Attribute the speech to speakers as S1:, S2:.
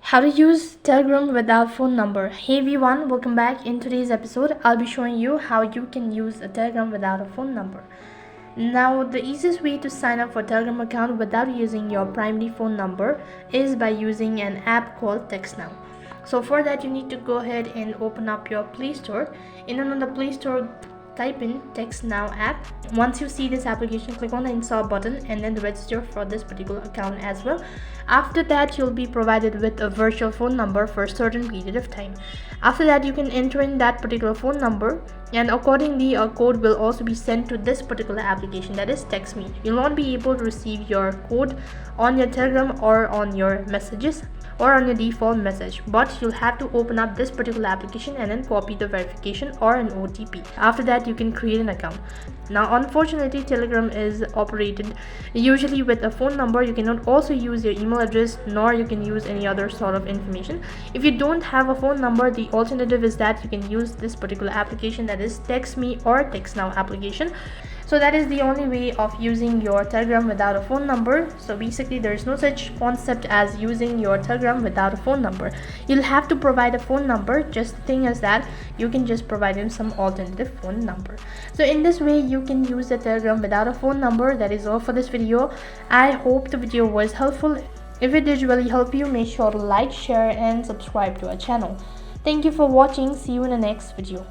S1: How to use Telegram without phone number. Hey everyone, welcome back. In today's episode, I'll be showing you how you can use a Telegram without a phone number. Now, the easiest way to sign up for a Telegram account without using your primary phone number is by using an app called TextNow. So for that, you need to go ahead and open up your Play Store. And on the Play Store, type in TextNow app. Once you see this application, click on the install button and then register for this particular account as well. After that, you'll be provided with a virtual phone number for a certain period of time. After that, you can enter in that particular phone number, and accordingly a code will also be sent to this particular application, that is TextMe. You'll not be able to receive your code on your Telegram or on your messages or on your default message, but you'll have to open up this particular application and then copy the verification or an OTP. After that, you can create an account. Now, unfortunately, Telegram is operated usually with a phone number. You cannot also use your email address, nor you can use any other sort of information. If you don't have a phone number, the alternative is that you can use this particular application, that is TextMe or TextNow application. So that is the only way of using your Telegram without a phone number. So basically, there is no such concept as using your Telegram without a phone number. You'll have to provide a phone number. Just the thing is that you can just provide him some alternative phone number. So in this way, you can use the Telegram without a phone number. That is all for this video. I hope the video was helpful. If it did really help you, make sure to like, share and subscribe to our channel. Thank you for watching. See you in the next video.